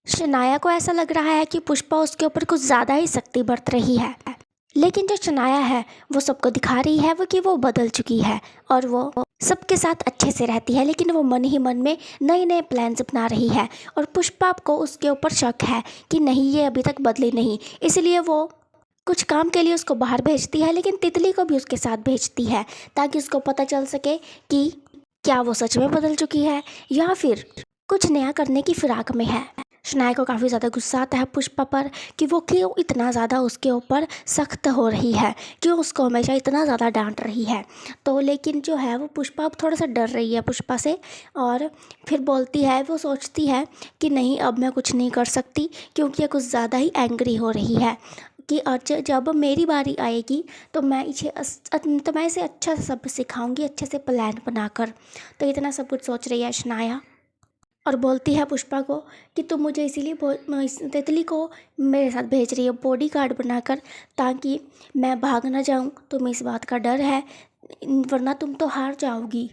शनाया को ऐसा लग रहा है कि पुष्पा उसके ऊपर कुछ ज़्यादा ही सख्ती बरत रही है। लेकिन जो शनाया है वो सबको दिखा रही है वो कि वो बदल चुकी है और वो सबके साथ अच्छे से रहती है, लेकिन वो मन ही मन में नए नए प्लान्स अपना रही है। और पुष्पा को उसके ऊपर शक है कि नहीं, ये अभी तक बदली नहीं, इसलिए वो कुछ काम के लिए उसको बाहर भेजती है, लेकिन तितली को भी उसके साथ भेजती है ताकि उसको पता चल सके कि क्या वो सच में बदल चुकी है या फिर कुछ नया करने की फिराक में है। शनाया को काफ़ी ज़्यादा गुस्सा आता है पुष्पा पर कि वो क्यों इतना ज़्यादा उसके ऊपर सख्त हो रही है, क्यों उसको हमेशा इतना ज़्यादा डांट रही है। तो लेकिन जो है वो पुष्पा अब थोड़ा सा डर रही है पुष्पा से, और फिर बोलती है, वो सोचती है कि नहीं, अब मैं कुछ नहीं कर सकती क्योंकि ये कुछ ज़्यादा ही एंग्री हो रही है कि जब मेरी बारी आएगी तो मैं इसे अच्छा से सब सिखाऊंगी, अच्छे से प्लान बनाकर। तो इतना सब कुछ सोच रही है शनाया और बोलती है पुष्पा को कि तुम मुझे इसीलिए तितली को मेरे साथ भेज रही हो बॉडी गार्ड बनाकर, ताकि मैं भाग ना जाऊं। तुम्हें इस बात का डर है, वरना तुम तो हार जाओगी।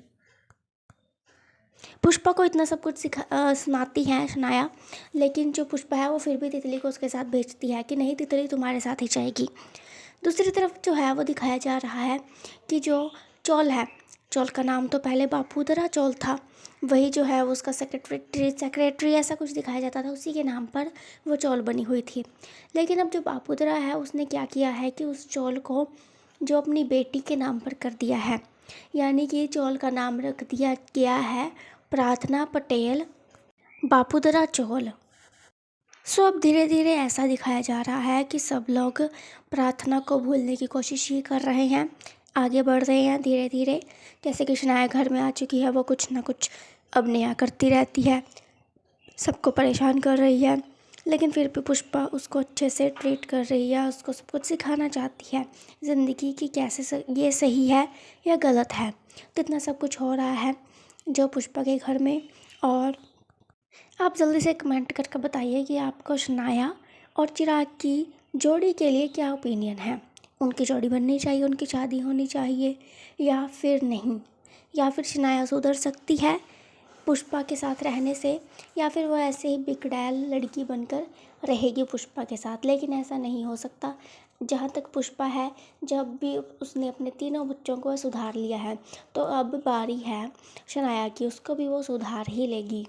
पुष्पा को इतना सब कुछ सुनाती है शनाया, लेकिन जो पुष्पा है वो फिर भी तितली को उसके साथ भेजती है कि नहीं, तितली तुम्हारे साथ ही जाएगी। दूसरी तरफ जो है वो दिखाया जा रहा है कि जो चौल है, चौल का नाम तो पहले बापूधरा चौल था, वही जो है वो उसका सेक्रेटरी ऐसा कुछ दिखाया जाता था, उसी के नाम पर वो चौल बनी हुई थी। लेकिन अब जो बापूधरा है उसने क्या किया है कि उस चौल को जो अपनी बेटी के नाम पर कर दिया है, यानी कि चौल का नाम रख दिया गया है प्रार्थना पटेल बापूधरा चौल। सो अब धीरे धीरे ऐसा दिखाया जा रहा है कि सब लोग प्रार्थना को भूलने की कोशिश ही कर रहे हैं, आगे बढ़ रहे हैं धीरे धीरे। जैसे कि शनाया घर में आ चुकी है, वो कुछ ना कुछ अब नया करती रहती है, सबको परेशान कर रही है, लेकिन फिर भी पुष्पा उसको अच्छे से ट्रीट कर रही है, उसको सब कुछ सिखाना चाहती है ज़िंदगी की कैसे ये सही है या गलत है। तो इतना सब कुछ हो रहा है जो पुष्पा के घर में। और आप जल्दी से कमेंट करके बताइए कि आपको शनाया और चिराग की जोड़ी के लिए क्या ओपिनियन है। उनकी जोड़ी बननी चाहिए, उनकी शादी होनी चाहिए या फिर नहीं, या फिर शनाया सुधर सकती है पुष्पा के साथ रहने से, या फिर वो ऐसे ही बिगड़ैल लड़की बनकर रहेगी पुष्पा के साथ। लेकिन ऐसा नहीं हो सकता। जहाँ तक पुष्पा है, जब भी उसने अपने तीनों बच्चों को सुधार लिया है, तो अब बारी है शनाया की, उसको भी वो सुधार ही लेगी।